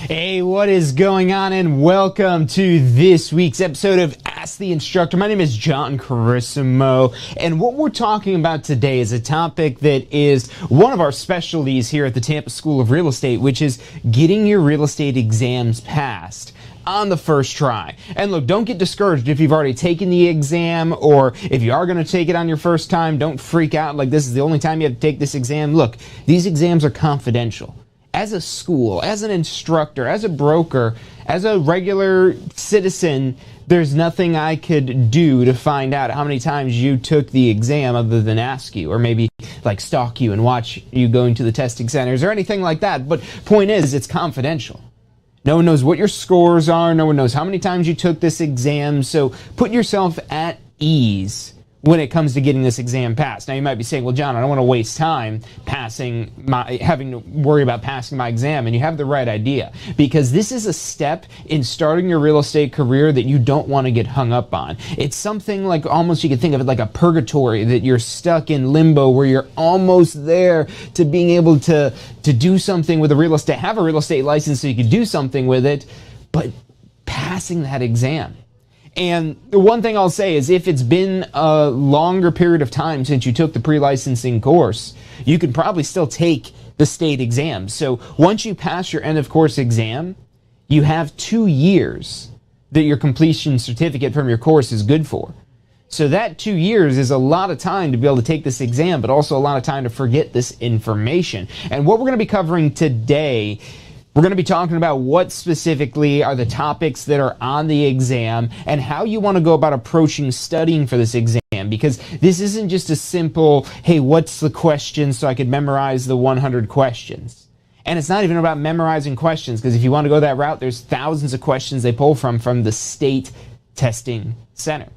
Hey, what is going on, and welcome to this week's episode of Ask the Instructor. My name is John Carissimo, and what we're talking about today is a topic that is one of our specialties here at the Tampa School of Real Estate, which is getting your real estate exams passed on the first try. And look, don't get discouraged if you've already taken the exam, or if you are going to take it on your first time. Don't freak out like this is the only time you have to take this exam. Look, these exams are confidential. As a school, as an instructor, as a broker, as a regular citizen, there's nothing I could do to find out how many times you took the exam other than ask you, or maybe like stalk you and watch you going to the testing centers or anything like that. But point is, it's confidential. No one knows what your scores are. No one knows how many times you took this exam. So put yourself at ease when it comes to getting this exam passed. Now you might be saying, well, John, I don't want to waste time having to worry about passing my exam. And you have the right idea, because this is a step in starting your real estate career that you don't want to get hung up on. It's something like, almost you could think of it like a purgatory, that you're stuck in limbo where you're almost there to being able to do something with a real estate, have a real estate license so you can do something with it, but passing that exam. And the one thing I'll say is, if it's been a longer period of time since you took the pre-licensing course, you could probably still take the state exam. So once you pass your end of course exam, you have 2 years that your completion certificate from your course is good for. So that 2 years is a lot of time to be able to take this exam, but also a lot of time to forget this information. And what we're going to be covering today, we're going to be talking about what specifically are the topics that are on the exam and how you want to go about approaching studying for this exam, because this isn't just a simple, hey, what's the question so I could memorize the 100 questions. And it's not even about memorizing questions, because if you want to go that route, there's thousands of questions they pull from the state testing center.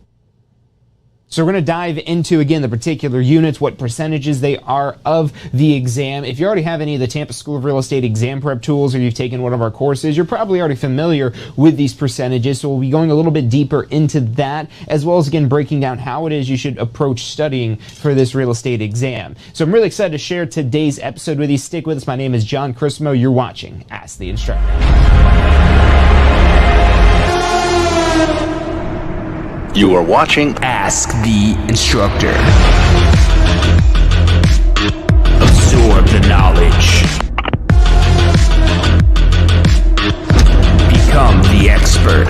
So we're going to dive into, again, the particular units, what percentages they are of the exam. If you already have any of the Tampa School of Real Estate exam prep tools, or you've taken one of our courses, you're probably already familiar with these percentages. So we'll be going a little bit deeper into that, as well as, again, breaking down how it is you should approach studying for this real estate exam. So I'm really excited to share today's episode with you. Stick with us. My name is John Carissimo. You're watching Ask the Instructor. You are watching Ask the Instructor. Absorb the knowledge. Become the expert.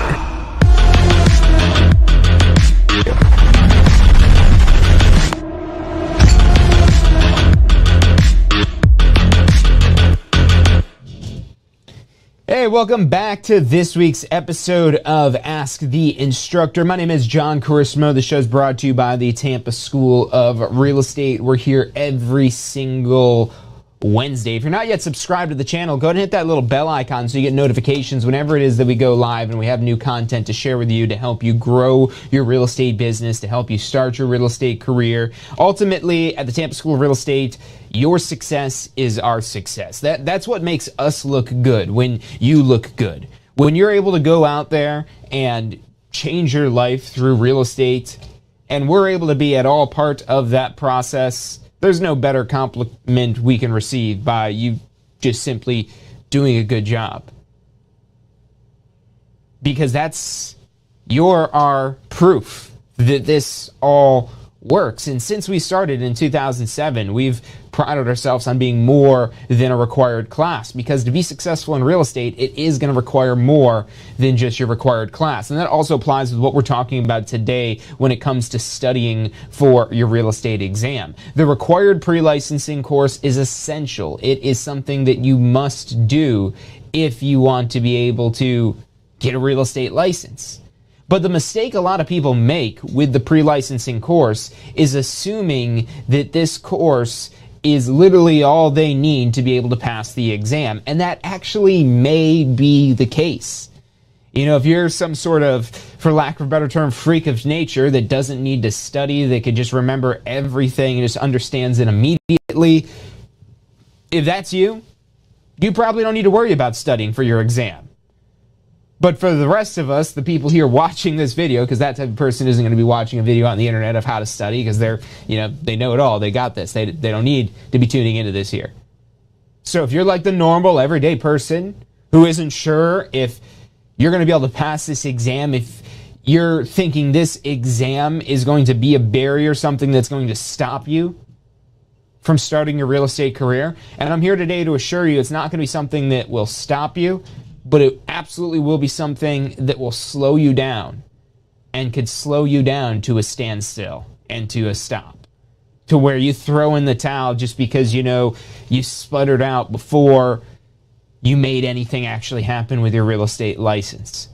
Hey, welcome back to this week's episode of Ask the Instructor. My name is John Carissimo. The show is brought to you by the Tampa School of Real Estate. We're here every single Wednesday. If you're not yet subscribed to the channel, go ahead and hit that little bell icon so you get notifications whenever it is that we go live and we have new content to share with you to help you grow your real estate business, to help you start your real estate career. Ultimately, at the Tampa School of Real Estate, your success is our success. That's what makes us look good, when you look good. When you're able to go out there and change your life through real estate, and we're able to be at all part of that process, there's no better compliment we can receive by you just simply doing a good job. Because you're our proof that this all works. And since we started in 2007, we've prided ourselves on being more than a required class, because to be successful in real estate, it is going to require more than just your required class. And that also applies with what we're talking about today when it comes to studying for your real estate exam. The required pre-licensing course is essential. It is something that you must do if you want to be able to get a real estate license. But the mistake a lot of people make with the pre-licensing course is assuming that this course is literally all they need to be able to pass the exam. And that actually may be the case. You know, if you're some sort of, for lack of a better term, freak of nature that doesn't need to study, that could just remember everything and just understands it immediately, if that's you, you probably don't need to worry about studying for your exam. But for the rest of us, the people here watching this video, because that type of person isn't going to be watching a video on the internet of how to study, because they know it all, they got this, they don't need to be tuning into this here. So if you're like the normal, everyday person who isn't sure if you're going to be able to pass this exam, if you're thinking this exam is going to be a barrier, something that's going to stop you from starting your real estate career. And I'm here today to assure you it's not going to be something that will stop you, but it absolutely will be something that will slow you down, and could slow you down to a standstill and to a stop, to where you throw in the towel just because you sputtered out before you made anything actually happen with your real estate license.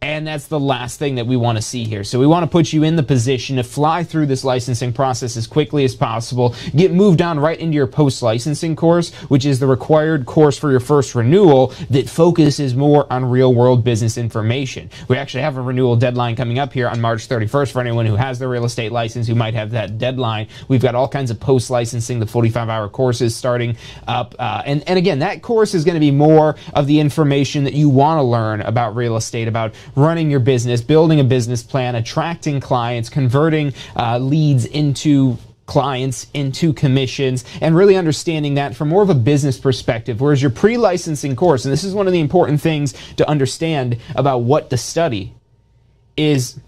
And that's the last thing that we want to see here. So we want to put you in the position to fly through this licensing process as quickly as possible, get moved on right into your post-licensing course, which is the required course for your first renewal that focuses more on real-world business information. We actually have a renewal deadline coming up here on March 31st for anyone who has their real estate license who might have that deadline. We've got all kinds of post-licensing, the 45-hour courses starting up. And again, that course is going to be more of the information that you want to learn about real estate, about running your business, building a business plan, attracting clients, converting leads into clients, into commissions, and really understanding that from more of a business perspective. Whereas your pre-licensing course, and this is one of the important things to understand about what to study, is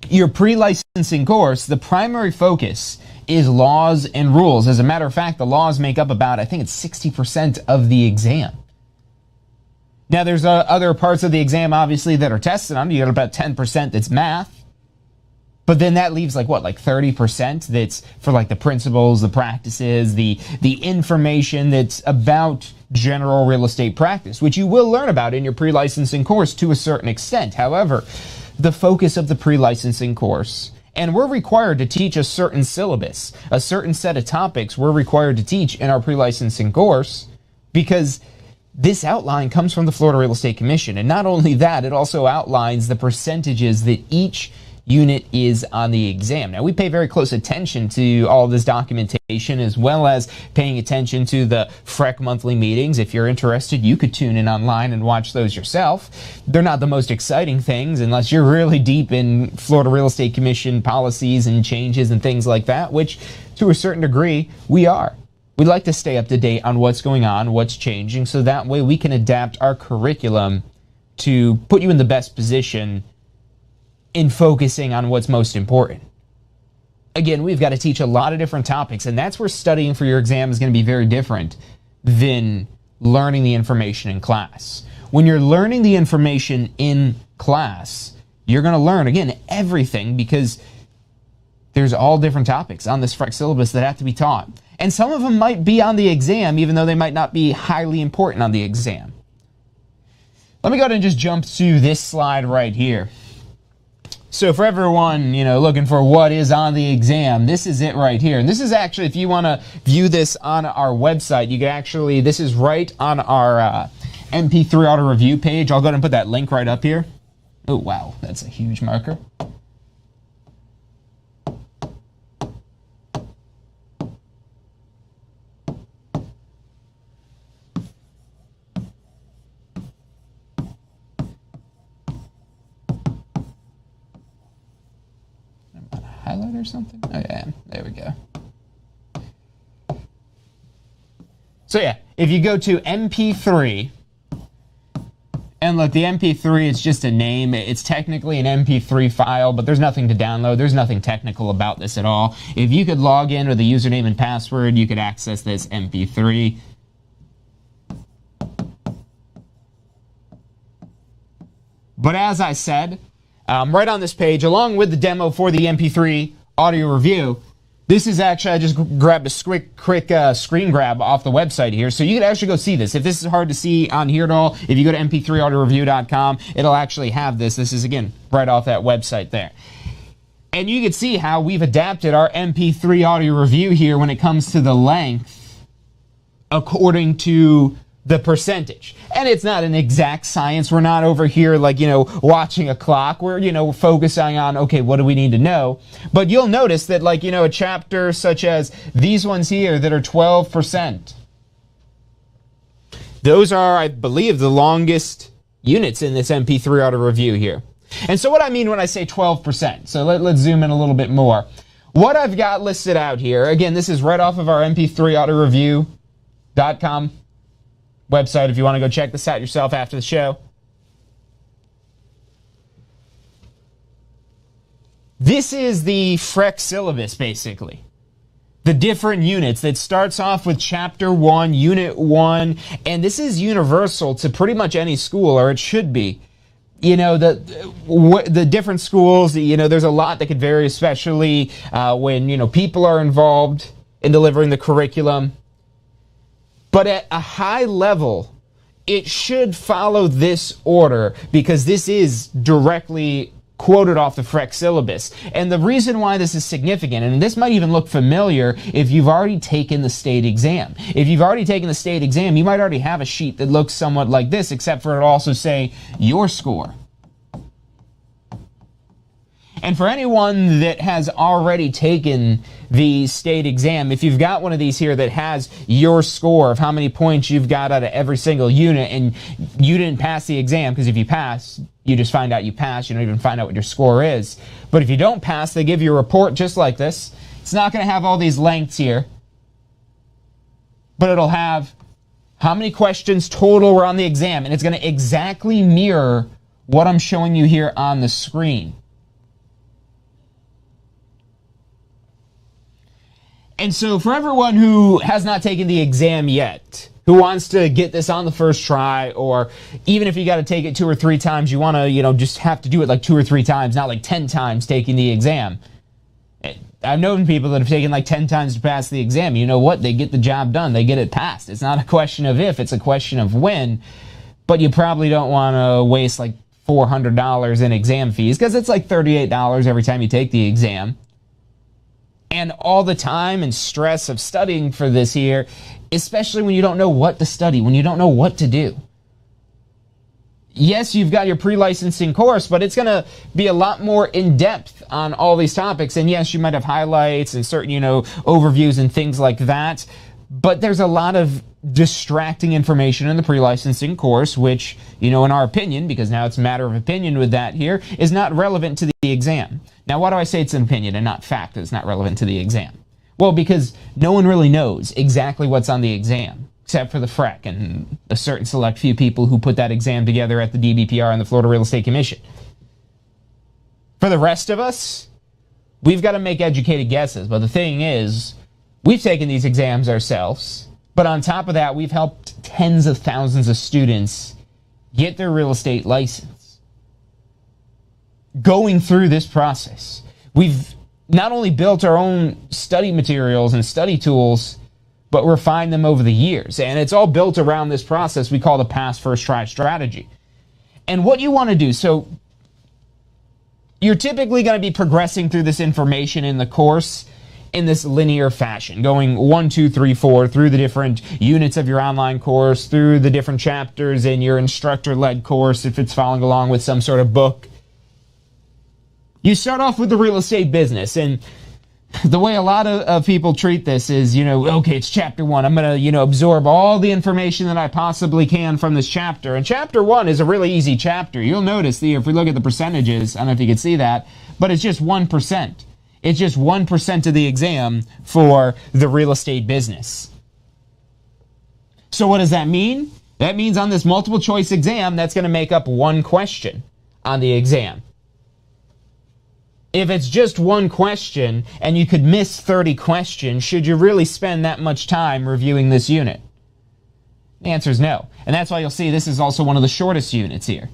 your pre-licensing course, the primary focus is laws and rules. As a matter of fact, the laws make up about, I think it's 60% of the exam. Now, there's other parts of the exam, obviously, that are tested on. You got about 10% that's math. But then that leaves, like 30% that's for, the principles, the practices, the information that's about general real estate practice, which you will learn about in your pre-licensing course to a certain extent. However, the focus of the pre-licensing course, and we're required to teach a certain syllabus, a certain set of topics we're required to teach in our pre-licensing course, because this outline comes from the Florida Real Estate Commission. And not only that, it also outlines the percentages that each unit is on the exam. Now, we pay very close attention to all this documentation, as well as paying attention to the FREC monthly meetings. If you're interested, you could tune in online and watch those yourself. They're not the most exciting things unless you're really deep in Florida Real Estate Commission policies and changes and things like that, which to a certain degree we are. We'd like to stay up to date on what's going on, what's changing, so that way we can adapt our curriculum to put you in the best position in focusing on what's most important. Again, we've got to teach a lot of different topics, and that's where studying for your exam is going to be very different than learning the information in class. When you're learning the information in class, you're going to learn, again, everything, because there's all different topics on this FREC syllabus that have to be taught. And some of them might be on the exam, even though they might not be highly important on the exam. Let me go ahead and just jump to this slide right here. So for everyone, looking for what is on the exam, this is it right here. And this is actually, if you want to view this on our website, you can actually, this is right on our MP3 auto review page. I'll go ahead and put that link right up here. Oh, wow, that's a huge marker. Highlight or something? Oh yeah, there we go. So yeah, if you go to MP3, and look, the MP3 is just a name. It's technically an MP3 file, but there's nothing to download. There's nothing technical about this at all. If you could log in with a username and password, you could access this MP3. But as I said, right on this page, along with the demo for the MP3 audio review, this is actually, I just grabbed a quick screen grab off the website here, so you can actually go see this. If this is hard to see on here at all, if you go to mp3audioreview.com, it'll actually have this. This is, again, right off that website there. And you can see how we've adapted our MP3 audio review here when it comes to the length according to the percentage. And it's not an exact science. We're not over here watching a clock. We're focusing on, okay, what do we need to know? But you'll notice that a chapter such as these ones here that are 12%. Those are, I believe, the longest units in this MP3 auto review here. And so what I mean when I say 12%, so let's zoom in a little bit more. What I've got listed out here, again, this is right off of our mp3autoreview.com website if you want to go check this out yourself after the show. This is the FREC syllabus, basically. The different units that starts off with Chapter 1, Unit 1, and this is universal to pretty much any school, or it should be. You know, the different schools, you know, there's a lot that could vary, especially when, you know, people are involved in delivering the curriculum. But at a high level, it should follow this order because this is directly quoted off the FREC syllabus. And the reason why this is significant, and this might even look familiar if you've already taken the state exam. If you've already taken the state exam, you might already have a sheet that looks somewhat like this, except for it also say your score. And for anyone that has already taken the state exam, if you've got one of these here that has your score of how many points you've got out of every single unit, and you didn't pass the exam, because if you pass, you just find out you passed, you don't even find out what your score is. But if you don't pass, they give you a report just like this. It's not going to have all these lengths here, but it'll have how many questions total were on the exam, and it's going to exactly mirror what I'm showing you here on the screen. And so for everyone who has not taken the exam yet, who wants to get this on the first try, or even if you got to take it 2 or 3 times, you want to, you know, just have to do it like 2 or 3 times, not like 10 times taking the exam. I've known people that have taken like 10 times to pass the exam. You know what? They get the job done. They get it passed. It's not a question of if, it's a question of when. But you probably don't want to waste like $400 in exam fees, because it's like $38 every time you take the exam. And all the time and stress of studying for this here, especially when you don't know what to study, when you don't know what to do. Yes, you've got your pre-licensing course, but it's going to be a lot more in-depth on all these topics. And yes, you might have highlights and certain, you know, overviews and things like that. But there's a lot of distracting information in the pre-licensing course, which, you know, in our opinion, because now it's a matter of opinion with that here, is not relevant to the exam. Now, why do I say it's an opinion and not fact that it's not relevant to the exam? Well, because no one really knows exactly what's on the exam, except for the FREC and a certain select few people who put that exam together at the DBPR and the Florida Real Estate Commission. For the rest of us, we've got to make educated guesses. But the thing is, we've taken these exams ourselves. But on top of that, we've helped tens of thousands of students get their real estate license. Going through this process, we've not only built our own study materials and study tools, but refined them over the years. And it's all built around this process we call the pass first try strategy. And what you want to do, so you're typically going to be progressing through this information in the course in this linear fashion, going 1, 2, 3, 4 through the different units of your online course, through the different chapters in your instructor-led course if it's following along with some sort of book. You start off with the real estate business, and the way a lot of people treat this is, you know, okay, it's chapter 1. I'm going to, you know, absorb all the information that I possibly can from this chapter. And chapter 1 is a really easy chapter. You'll notice, if we look at the percentages, I don't know if you can see that, but it's just 1%. It's just 1% of the exam for the real estate business. So what does that mean? That means on this multiple choice exam, that's going to make up 1 question on the exam. If it's just 1 question and you could miss 30 questions, should you really spend that much time reviewing this unit? The answer is no. And that's why you'll see this is also one of the shortest units here.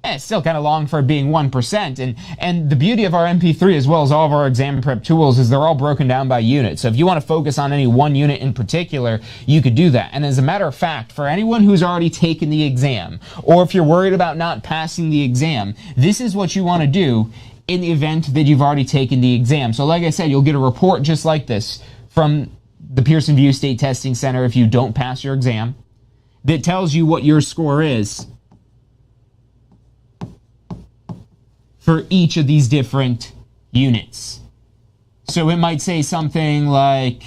And it's still kind of long for it being 1%. And the beauty of our MP3, as well as all of our exam prep tools, is they're all broken down by unit. So if you want to focus on any one unit in particular, you could do that. And as a matter of fact, for anyone who's already taken the exam, or if you're worried about not passing the exam, this is what you want to do in the event that you've already taken the exam. So like I said, you'll get a report just like this from the Pearson VUE State Testing Center if you don't pass your exam that tells you what your score is for each of these different units. So it might say something like,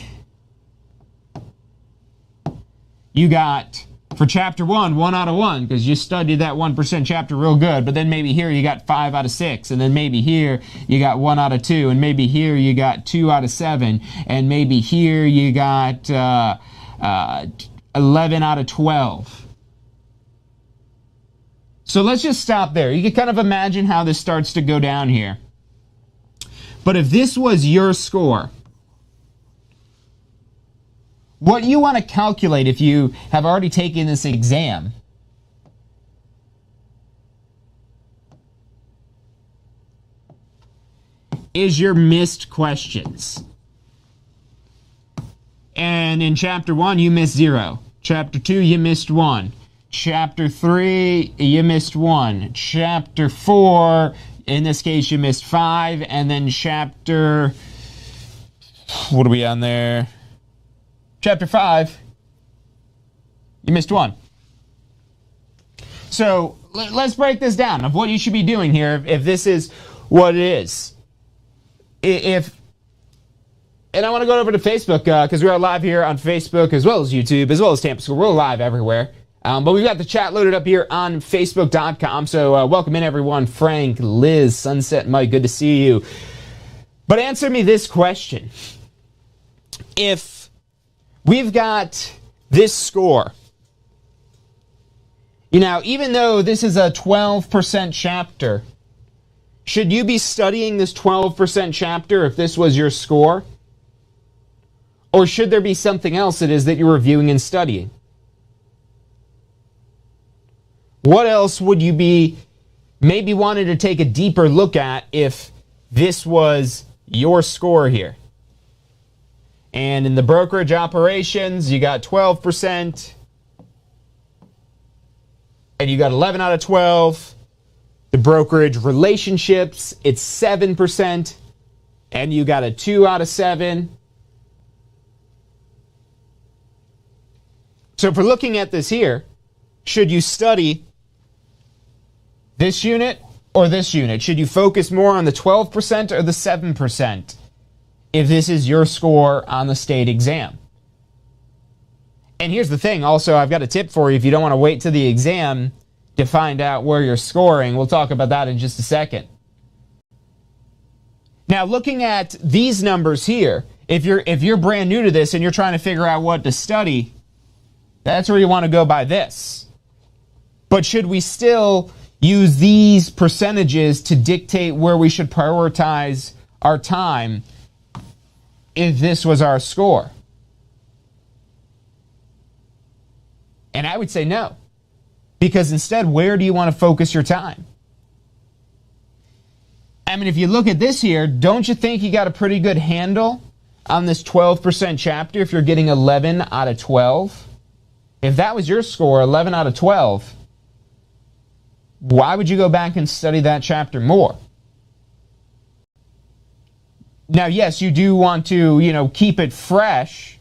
you got, for chapter 1, 1 out of 1, because you studied that 1% chapter real good, but then maybe here you got 5 out of 6, and then maybe here you got 1 out of 2, and maybe here you got 2 out of 7, and maybe here you got 11 out of 12. So let's just stop there. You can kind of imagine how this starts to go down here. But if this was your score, what you want to calculate if you have already taken this exam is your missed questions. And in Chapter 1, you missed 0. Chapter 2, you missed 1. Chapter 3, you missed 1. Chapter 4, in this case, you missed 5. And then Chapter... what are we on there? Chapter 5, you missed 1. So let's break this down of what you should be doing here if this is what it is. And I want to go over to Facebook because we are live here on Facebook as well as YouTube, as well as Tampa School. We're live everywhere. But we've got the chat loaded up here on Facebook.com. So welcome in, everyone. Frank, Liz, Sunset, Mike, good to see you. But answer me this question. If we've got this score, even though this is a 12% chapter, should you be studying this 12% chapter if this was your score? Or should there be something else it is that you're reviewing and studying? What else would you be maybe wanting to take a deeper look at if this was your score here? And in the brokerage operations, you got 12%. And you got 11 out of 12. The brokerage relationships, it's 7%. And you got a 2 out of 7. So if we're looking at this here, should you study this unit or this unit? Should you focus more on the 12% or the 7% if this is your score on the state exam? And here's the thing, also, I've got a tip for you if you don't want to wait to the exam to find out where you're scoring. We'll talk about that in just a second. Now, looking at these numbers here, if you're brand new to this and you're trying to figure out what to study, that's where you want to go by this. But should we still use these percentages to dictate where we should prioritize our time if this was our score? And I would say no. Because instead, where do you want to focus your time? I mean, if you look at this here, don't you think you got a pretty good handle on this 12% chapter if you're getting 11 out of 12? If that was your score, 11 out of 12, why would you go back and study that chapter more? Now, yes, you do want to, keep it fresh,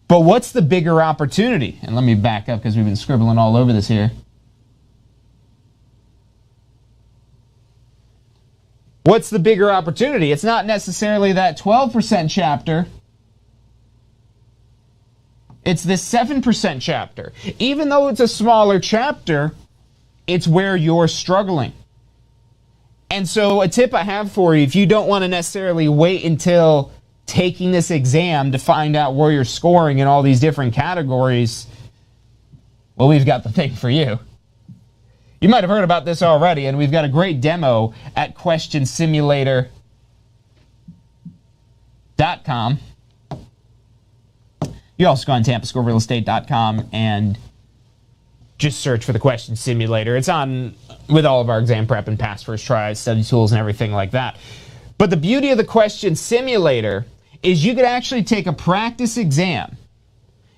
but what's the bigger opportunity? And let me back up because we've been scribbling all over this here. What's the bigger opportunity? It's not necessarily that 12% chapter. It's this 7% chapter. Even though it's a smaller chapter, it's where you're struggling. And so a tip I have for you, if you don't want to necessarily wait until taking this exam to find out where you're scoring in all these different categories, well, we've got the thing for you. You might have heard about this already, and we've got a great demo at questionsimulator.com. You also go on tampaschoolrealestate.com and just search for the question simulator. It's on with all of our exam prep and pass first tries, study tools, and everything like that. But the beauty of the question simulator is you could actually take a practice exam.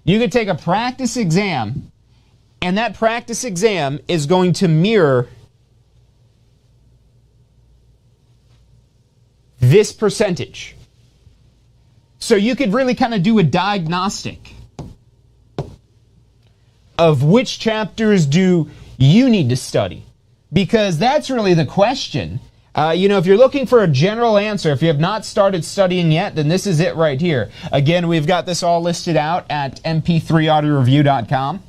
You could take a practice exam, and that practice exam is going to mirror this percentage. So you could really kind of do a diagnostic of which chapters do you need to study. Because that's really the question. If you're looking for a general answer, if you have not started studying yet, then this is it right here. Again, we've got this all listed out at mp3audioreview.com.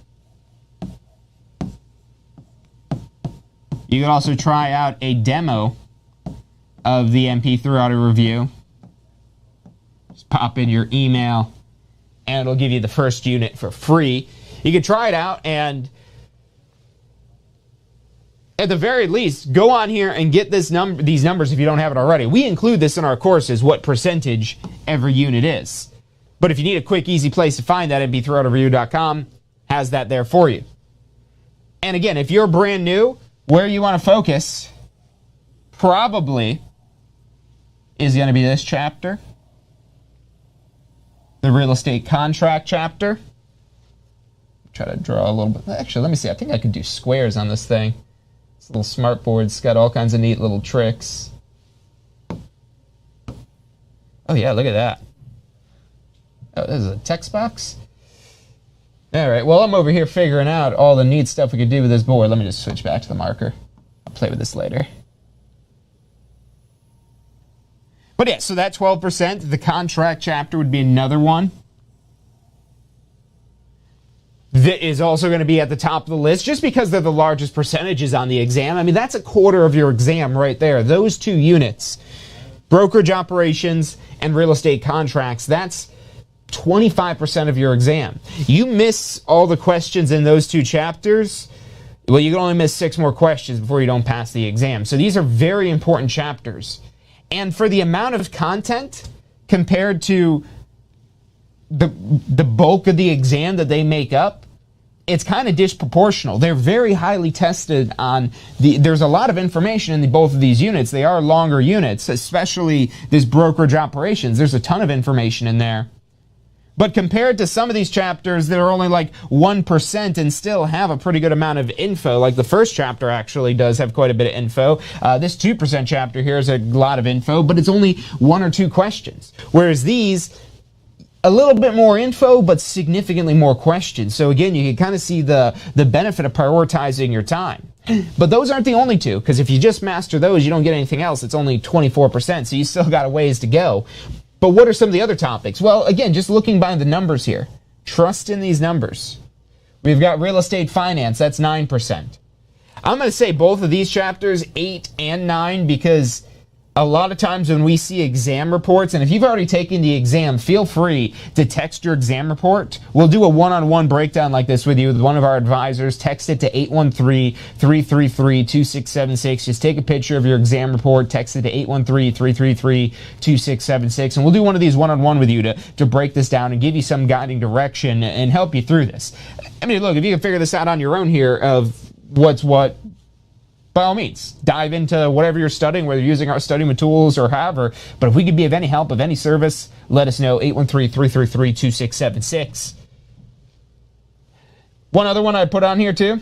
You can also try out a demo of the MP3 Audio Review. Just pop in your email and it'll give you the first unit for free. You can try it out, and at the very least, go on here and get these numbers if you don't have it already. We include this in our courses, what percentage every unit is. But if you need a quick, easy place to find that, mbthrowitoverview.com has that there for you. And again, if you're brand new, where you want to focus probably is going to be this chapter, the real estate contract chapter. Try to draw a little bit. Actually, let me see. I think I could do squares on this thing. This little smart board's got all kinds of neat little tricks. Oh yeah, look at that. Oh, this is a text box? Alright, well, I'm over here figuring out all the neat stuff we could do with this board. Let me just switch back to the marker. I'll play with this later. But yeah, so that 12%, the contract chapter would be another one that is also going to be at the top of the list just because they're the largest percentages on the exam. I mean, that's a quarter of your exam right there. Those two units, brokerage operations and real estate contracts, that's 25% of your exam. You miss all the questions in those two chapters, well, you can only miss 6 more questions before you don't pass the exam. So these are very important chapters. And for the amount of content compared to the bulk of the exam that they make up, it's kind of disproportional. They're very highly tested on there's a lot of information in both of these units. They are longer units, especially this brokerage operations. There's a ton of information in there. But compared to some of these chapters that are only like 1% and still have a pretty good amount of info, like the first chapter actually does have quite a bit of info. This 2% chapter here is a lot of info, but it's only 1 or 2 questions. Whereas these, a little bit more info, but significantly more questions. So again, you can kind of see the benefit of prioritizing your time. But those aren't the only 2, because if you just master those, you don't get anything else. It's only 24%, so you still got a ways to go. But what are some of the other topics? Well, again, just looking by the numbers here. Trust in these numbers. We've got real estate finance, that's 9%. I'm going to say both of these chapters, 8 and 9, because a lot of times when we see exam reports, and if you've already taken the exam, feel free to text your exam report. We'll do a one-on-one breakdown like this with you with one of our advisors. Text it to 813-333-2676. Just take a picture of your exam report, text it to 813-333-2676, and we'll do one of these one-on-one with you to break this down and give you some guiding direction and help you through this. I mean, look, if you can figure this out on your own here of what's what, by all means, dive into whatever you're studying, whether you're using our studying tools or however. But if we could be of any help, of any service, let us know, 813-333-2676. One other one I put on here too.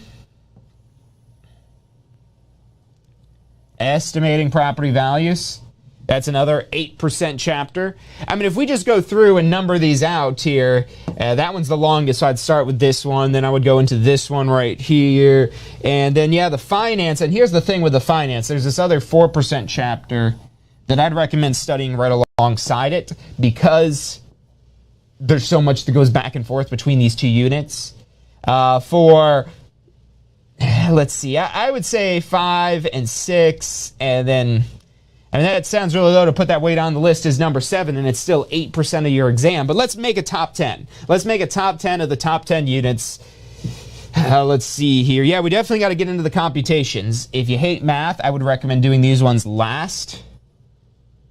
Estimating property values. That's another 8% chapter. I mean, if we just go through and number these out here, that one's the longest, so I'd start with this one, then I would go into this one right here, and then, yeah, the finance. And here's the thing with the finance. There's this other 4% chapter that I'd recommend studying right alongside it because there's so much that goes back and forth between these 2 units. Let's see, I would say 5 and 6, and then... I mean, that sounds really low to put that weight on the list as number 7, and it's still 8% of your exam. But let's make a top 10. Let's make a top 10 of the top 10 units. Let's see here. Yeah, we definitely got to get into the computations. If you hate math, I would recommend doing these ones last.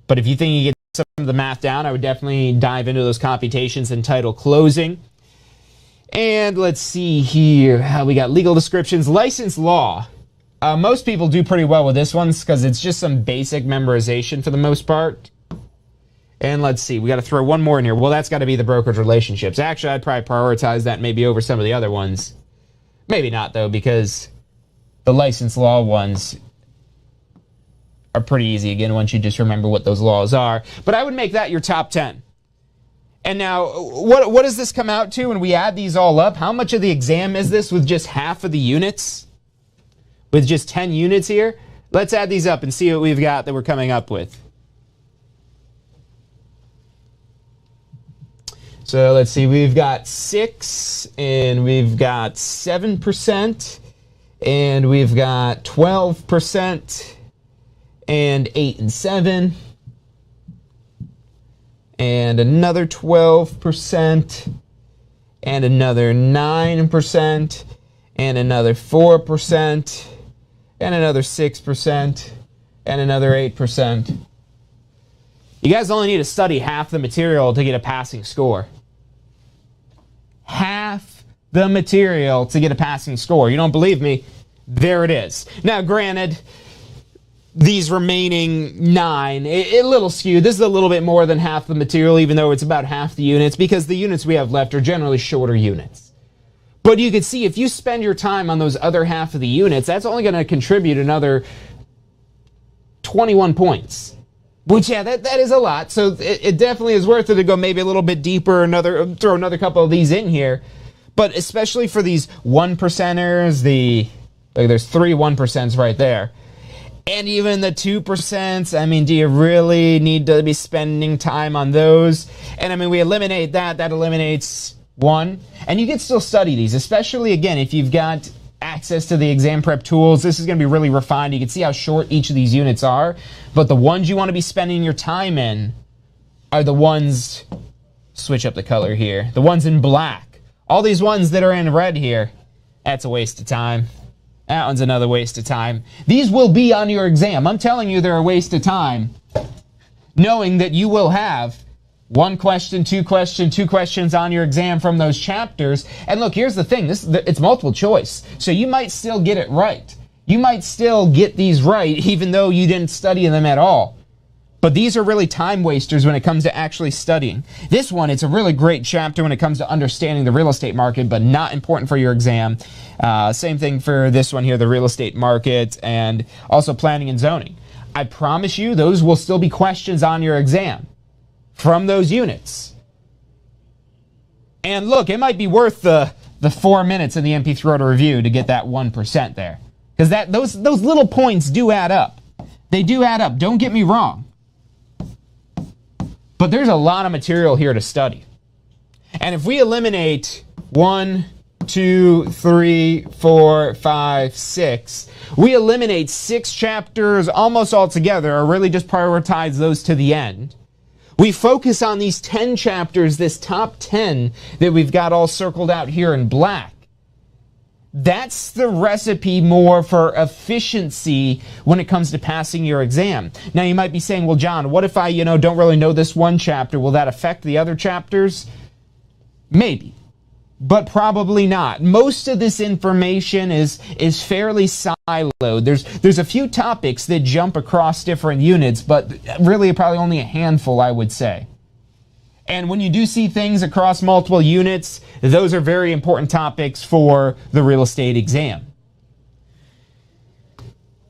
But if you think you get some of the math down, I would definitely dive into those computations and title closing. And let's see here. We got legal descriptions, license law. Most people do pretty well with this one because it's just some basic memorization for the most part. And let's see, we got to throw one more in here. Well, that's got to be the brokerage relationships. Actually, I'd probably prioritize that maybe over some of the other ones. Maybe not, though, because the license law ones are pretty easy, again, once you just remember what those laws are. But I would make that your top 10. And now, what does this come out to when we add these all up? How much of the exam is this with just half of the units? With just 10 units here? Let's add these up and see what we've got that we're coming up with. So let's see, we've got 6, and we've got 7%, and we've got 12%, and 8 and 7, and another 12%, and another 9%, and another 4%, and another 6%, and another 8%. You guys only need to study half the material to get a passing score. Half the material to get a passing score. You don't believe me? There it is. Now, granted, these remaining 9, a little skewed. This is a little bit more than half the material, even though it's about half the units, because the units we have left are generally shorter units. But you can see if you spend your time on those other half of the units, that's only going to contribute another 21 points. Which, yeah, that is a lot. So it definitely is worth it to go maybe a little bit deeper, throw another couple of these in here. But especially for these 1%ers, there's 3 1% right there. And even the 2%, I mean, do you really need to be spending time on those? And I mean, we eliminate that eliminates 1. And you can still study these, especially, again, if you've got access to the exam prep tools. This is going to be really refined. You can see how short each of these units are. But the ones you want to be spending your time in are the ones, switch up the color here, the ones in black. All these ones that are in red here, that's a waste of time. That one's another waste of time. These will be on your exam. I'm telling you they're a waste of time, knowing that you will have 1 question, 2 questions on your exam from those chapters. And look, here's the thing. It's multiple choice. So you might still get it right. You might still get these right, even though you didn't study them at all. But these are really time wasters when it comes to actually studying. This one, it's a really great chapter when it comes to understanding the real estate market, but not important for your exam. Same thing for this one here, the real estate market, and also planning and zoning. I promise you, those will still be questions on your exam from those units. And look, it might be worth the 4 minutes in the MP3 to review to get that 1% there. Because those little points do add up. They do add up, don't get me wrong. But there's a lot of material here to study. And if we eliminate 1, 2, 3, 4, 5, 6, we eliminate 6 chapters almost altogether, or really just prioritize those to the end. We focus on these 10 chapters, this top 10 that we've got all circled out here in black. That's the recipe more for efficiency when it comes to passing your exam. Now you might be saying, well, John, what if I, don't really know this one chapter? Will that affect the other chapters? Maybe, but probably not. Most of this information is fairly siloed. There's a few topics that jump across different units, but really probably only a handful, I would say. And when you do see things across multiple units, those are very important topics for the real estate exam.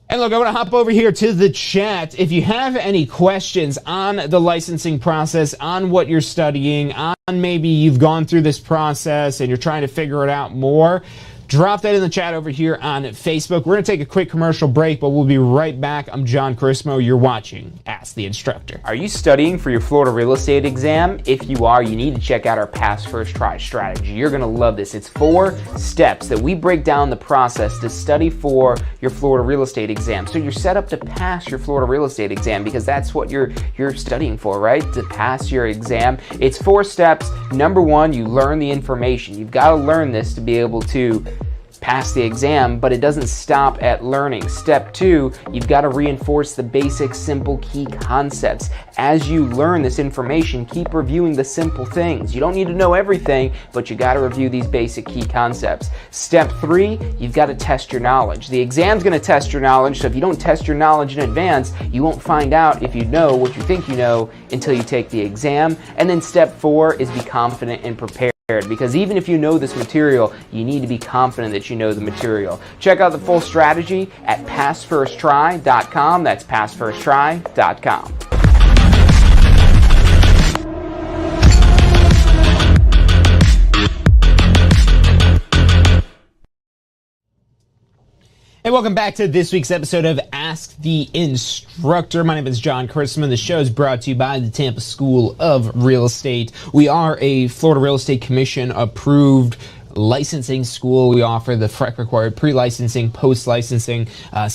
And look, I want to hop over here to the chat. If you have any questions on the licensing process, on what you're studying, on maybe you've gone through this process and you're trying to figure it out more, drop that in the chat over here on Facebook. We're going to take a quick commercial break, but we'll be right back. I'm John Carissimo. You're watching Ask the Instructor. Are you studying for your Florida real estate exam? If you are, you need to check out our Pass First Try strategy. You're going to love this. It's 4 steps that we break down the process to study for your Florida real estate exam. So you're set up to pass your Florida real estate exam because that's what you're studying for, right? To pass your exam. It's 4 steps. Number 1, you learn the information. You've got to learn this to be able to pass the exam, but it doesn't stop at learning. Step 2, you've got to reinforce the basic, simple, key concepts. As you learn this information, keep reviewing the simple things. You don't need to know everything, but you got to review these basic key concepts. Step 3, you've got to test your knowledge. The exam's going to test your knowledge, so if you don't test your knowledge in advance, you won't find out if you know what you think you know until you take the exam. And then step 4 is be confident and prepared. Because even if you know this material, you need to be confident that you know the material. Check out the full strategy at passfirsttry.com. That's passfirsttry.com. And welcome back to this week's episode of Ask the Instructor. My name is John Carissimo. The show is brought to you by the Tampa School of Real Estate. We are a Florida Real Estate Commission approved licensing school. We offer the FREC required pre-licensing, post-licensing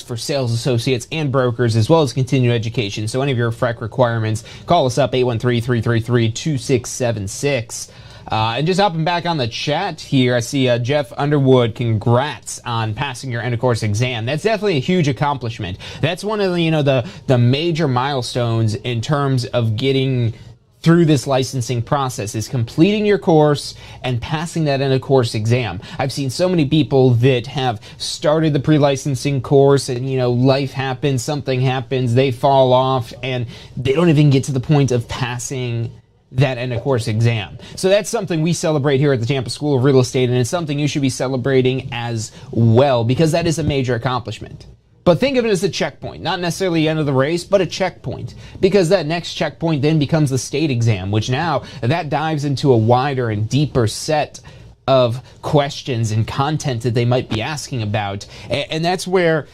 for sales associates and brokers, as well as continuing education. So any of your FREC requirements, call us up 813-333-2676. And just hopping back on the chat here, I see Jeff Underwood, congrats on passing your end of course exam. That's definitely a huge accomplishment. That's one of the major milestones in terms of getting through this licensing process, is completing your course and passing that end of course exam. I've seen so many people that have started the pre-licensing course and life happens, something happens, they fall off, and they don't even get to the point of passing that end of course exam. So that's something we celebrate here at the Tampa School of Real Estate, and it's something you should be celebrating as well, because that is a major accomplishment. But think of it as a checkpoint, not necessarily the end of the race, but a checkpoint, because that next checkpoint then becomes the state exam, which now that dives into a wider and deeper set of questions and content that they might be asking about. And that's where,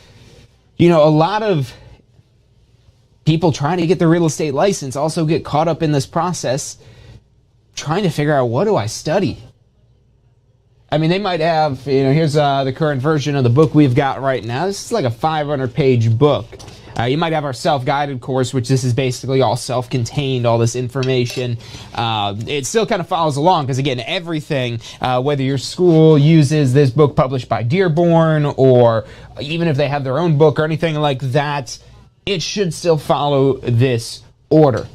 a lot of people trying to get their real estate license also get caught up in this process, trying to figure out, what do I study? I mean, they might have, here's the current version of the book we've got right now. This is like a 500-page book. You might have our self-guided course, which this is basically all self-contained, all this information. It still kind of follows along, because again, everything, whether your school uses this book published by Dearborn, or even if they have their own book or anything like that, it should still follow this order.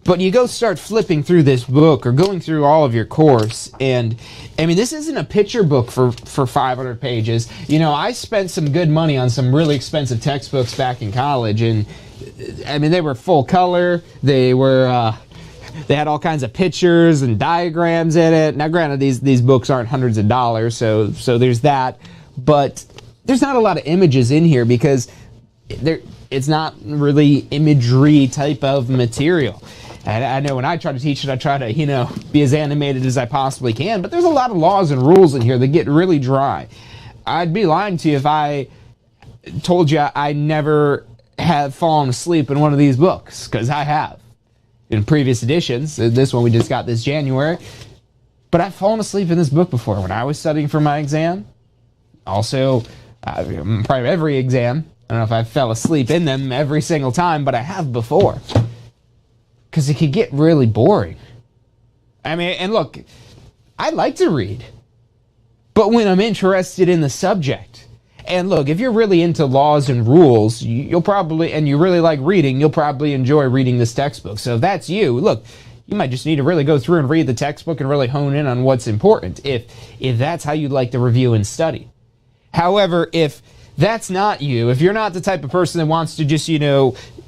But you go start flipping through this book or going through all of your course, and I mean, this isn't a picture book for 500 pages. I spent some good money on some really expensive textbooks back in college, and I mean, they were full color. They were they had all kinds of pictures and diagrams in it. Now, granted, these books aren't hundreds of dollars, so there's that. But there's not a lot of images in here, because it's not really imagery type of material. And I know when I try to teach it, I try to, be as animated as I possibly can. But there's a lot of laws and rules in here that get really dry. I'd be lying to you if I told you I never have fallen asleep in one of these books, because I have. In previous editions, this one we just got this January. But I've fallen asleep in this book before when I was studying for my exam. Also, probably every exam. I don't know if I fell asleep in them every single time, but I have before. Because it could get really boring. I mean, and look, I like to read, but when I'm interested in the subject, and look, if you're really into laws and rules, you'll probably, and you really like reading, you'll probably enjoy reading this textbook. So if that's you, look, you might just need to really go through and read the textbook and really hone in on what's important, if that's how you'd like to review and study. However, if that's not you, if you're not the type of person that wants to just,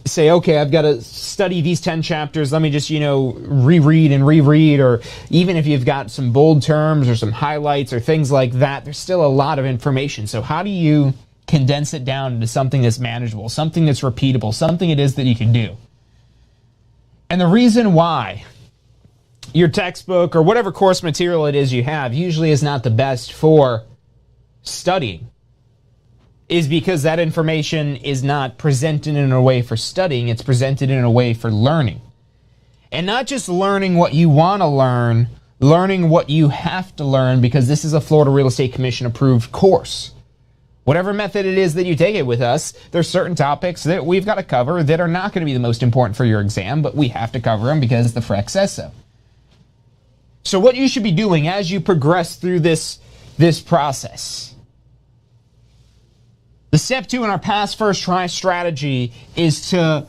say, okay, I've got to study these 10 chapters, let me just, reread and reread, or even if you've got some bold terms or some highlights or things like that, there's still a lot of information. So how do you condense it down into something that's manageable, something that's repeatable, something it is that you can do? And the reason why your textbook or whatever course material it is you have usually is not the best for studying is because that information is not presented in a way for studying, it's presented in a way for learning. And not just learning what you want to learn, learning what you have to learn, because this is a Florida Real Estate Commission approved course. Whatever method it is that you take it with us, there's certain topics that we've got to cover that are not going to be the most important for your exam, but we have to cover them because the FREC says so. So what you should be doing as you progress through this process. The step 2 in our pass first try strategy is to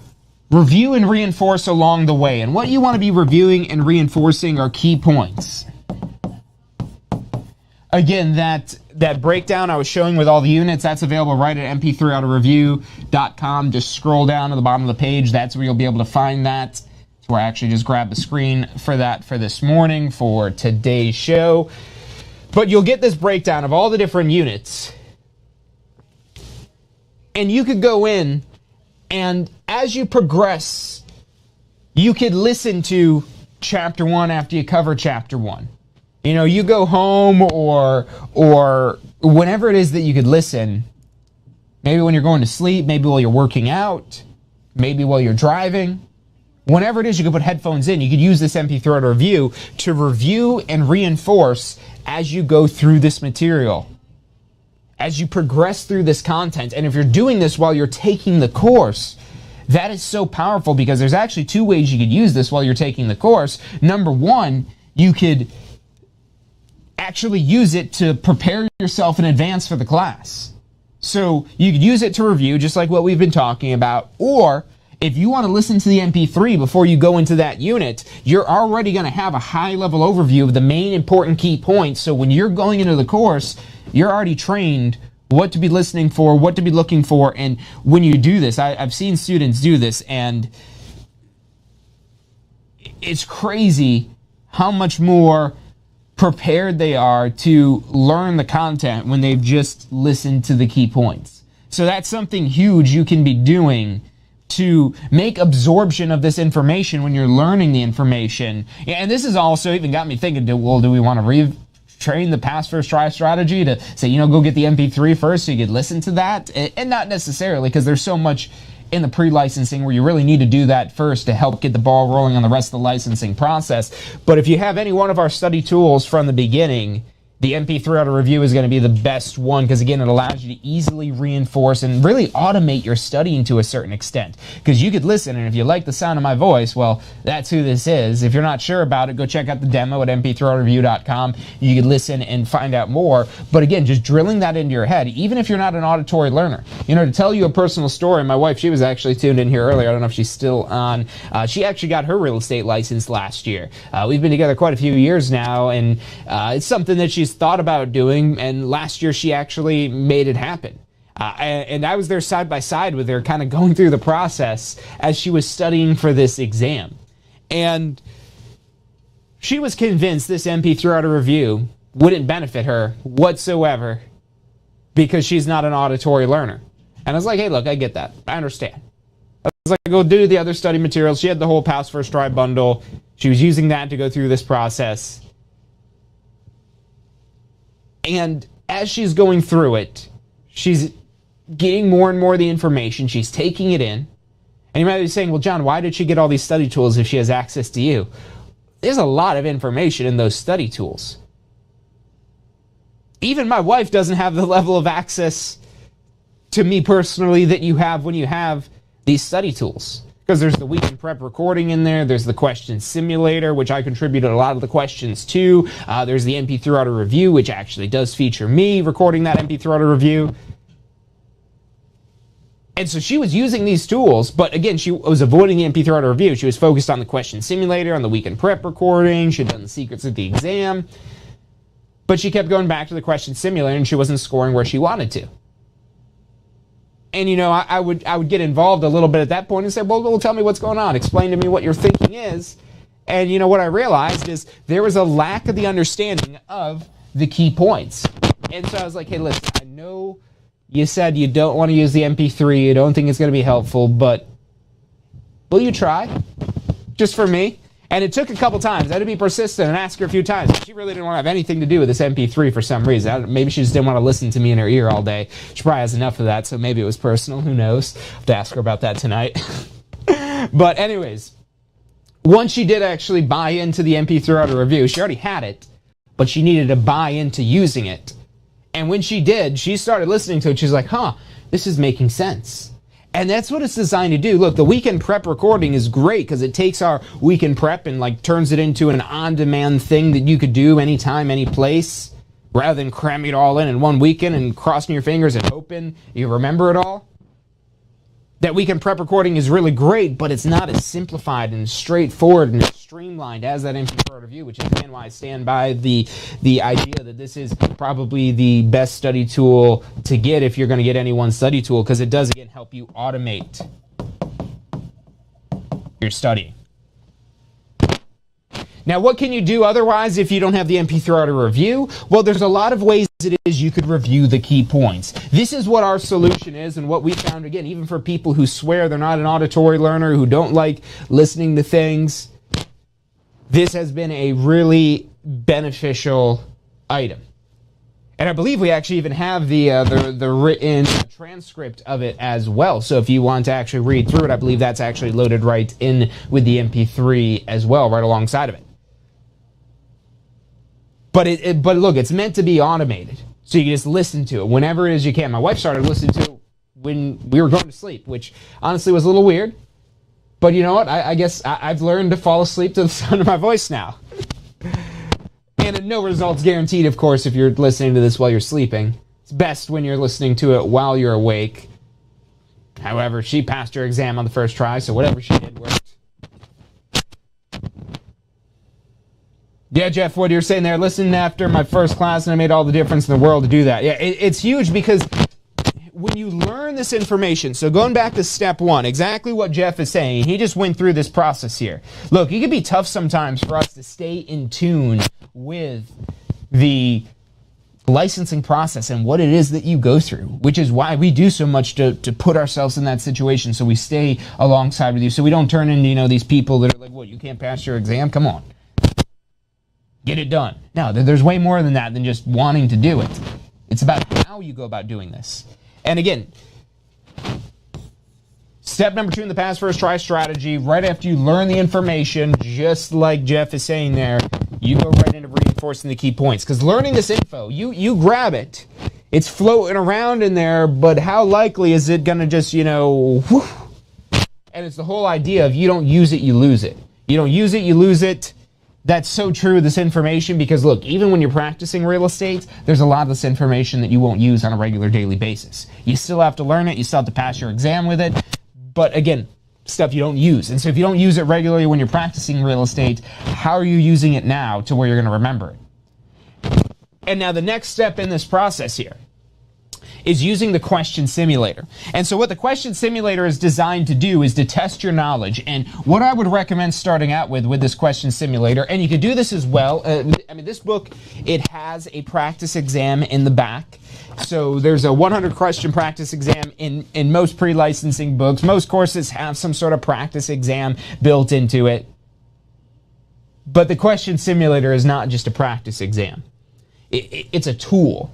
review and reinforce along the way. And what you want to be reviewing and reinforcing are key points. Again, that breakdown I was showing with all the units, that's available right at mp3autoreview.com. Just scroll down to the bottom of the page. That's where you'll be able to find that. That's where I actually just grabbed the screen for that for this morning for today's show. But you'll get this breakdown of all the different units. And you could go in, and as you progress, you could listen to chapter 1 after you cover chapter 1. You go home or whenever it is that you could listen, maybe when you're going to sleep, maybe while you're working out, maybe while you're driving. Whenever it is you could put headphones in, you could use this MP3 Auto Review to review and reinforce as you go through this material. As you progress through this content, and if you're doing this while you're taking the course, that is so powerful because there's actually 2 ways you could use this while you're taking the course. Number 1, you could actually use it to prepare yourself in advance for the class. So you could use it to review, just like what we've been talking about, or if you want to listen to the MP3 before you go into that unit, you're already going to have a high-level overview of the main important key points. So when you're going into the course, you're already trained what to be listening for, what to be looking for. And when you do this, I've seen students do this, and it's crazy how much more prepared they are to learn the content when they've just listened to the key points. So that's something huge you can be doing to make absorption of this information when you're learning the information. And this has also even got me thinking, well, do we want to retrain the pass first try strategy to say, go get the MP3 first so you could listen to that? And not necessarily, because there's so much in the pre-licensing where you really need to do that first to help get the ball rolling on the rest of the licensing process. But if you have any one of our study tools from the beginning, the MP3 auto review is going to be the best one, because again, it allows you to easily reinforce and really automate your studying to a certain extent. Because you could listen, and if you like the sound of my voice, well, that's who this is. If you're not sure about it, go check out the demo at mp3autoreview.com. You could listen and find out more. But again, just drilling that into your head, even if you're not an auditory learner. To tell you a personal story, my wife, she was actually tuned in here earlier. I don't know if she's still on. She actually got her real estate license last year. We've been together quite a few years now, and it's something that she's thought about doing, and last year she actually made it happen. And I was there side by side with her, kind of going through the process as she was studying for this exam. And she was convinced this MP3 auto review wouldn't benefit her whatsoever because she's not an auditory learner. And I was like, hey, look, I get that. I understand. I was like, go do the other study materials. She had the whole Pass First Try bundle. She was using that to go through this process. And as she's going through it, she's getting more and more of the information. She's taking it in. And you might be saying, well, John, why did she get all these study tools if she has access to you? There's a lot of information in those study tools. Even my wife doesn't have the level of access to me personally that you have when you have these study tools. Because there's the weekend prep recording in there. There's the question simulator, which I contributed a lot of the questions to. There's the MP3 auto review, which actually does feature me recording that MP3 auto review. And so she was using these tools, but again, she was avoiding the MP3 auto review. She was focused on the question simulator, on the weekend prep recording. She had done the secrets of the exam. But she kept going back to the question simulator, and she wasn't scoring where she wanted to. And, I would get involved a little bit at that point and say, well, tell me what's going on. Explain to me what your thinking is. And, what I realized is there was a lack of the understanding of the key points. And so I was like, hey, listen, I know you said you don't want to use the MP3. You don't think it's going to be helpful, but will you try? Just for me? And it took a couple times. I had to be persistent and ask her a few times. She really didn't want to have anything to do with this MP3 for some reason. Maybe she just didn't want to listen to me in her ear all day. She probably has enough of that, so maybe it was personal. Who knows? I'll have to ask her about that tonight. But anyways, once she did actually buy into the MP3 auto review, she already had it, but she needed to buy into using it. And when she did, she started listening to it. She's like, this is making sense. And that's what it's designed to do. Look, the weekend prep recording is great because it takes our weekend prep and turns it into an on-demand thing that you could do anytime, any place, rather than cramming it all in one weekend and crossing your fingers and hoping you remember it all. That weekend prep recording is really great, but it's not as simplified and straightforward and streamlined as that MP4 review, which is again why I stand by the idea that this is probably the best study tool to get if you're going to get any one study tool, because it does again help you automate your studying. Now, what can you do otherwise if you don't have the MP3 auto review? Well, there's a lot of ways it is you could review the key points. This is what our solution is, and what we found, again, even for people who swear they're not an auditory learner, who don't like listening to things, this has been a really beneficial item. And I believe we actually even have the written transcript of it as well. So if you want to actually read through it, I believe that's actually loaded right in with the MP3 as well, right alongside of it. But but look, it's meant to be automated. So you can just listen to it whenever it is you can. My wife started listening to it when we were going to sleep, which honestly was a little weird. But you know what? I guess I've learned to fall asleep to the sound of my voice now. And no results guaranteed, of course, if you're listening to this while you're sleeping. It's best when you're listening to it while you're awake. However, she passed her exam on the first try, so whatever she did worked. Yeah, Jeff, what you're saying there, listen after my first class and I made all the difference in the world to do that. Yeah, it's huge because when you learn this information, so going back to step one, exactly what Jeff is saying, he just went through this process here. Look, it can be tough sometimes for us to stay in tune with the licensing process and what it is that you go through, which is why we do so much to put ourselves in that situation so we stay alongside with you, so we don't turn into, these people that are like, what, you can't pass your exam? Come on. Get it done. No, there's way more than that than just wanting to do it. It's about how you go about doing this. And again, step number 2 in the pass first try strategy, right after you learn the information, just like Jeff is saying there, you go right into reinforcing the key points. Because learning this info, you grab it. It's floating around in there, but how likely is it going to just, whoosh? And it's the whole idea of you don't use it, you lose it. You don't use it, you lose it. That's so true with this information because, look, even when you're practicing real estate, there's a lot of this information that you won't use on a regular daily basis. You still have to learn it. You still have to pass your exam with it. But, again, stuff you don't use. And so if you don't use it regularly when you're practicing real estate, how are you using it now to where you're going to remember it? And now the next step in this process here is using the question simulator. And so what the question simulator is designed to do is to test your knowledge. And what I would recommend starting out with this question simulator, and you could do this as well. This book, it has a practice exam in the back. So there's a 100 question practice exam in most pre-licensing books. Most courses have some sort of practice exam built into it. But the question simulator is not just a practice exam. It's a tool.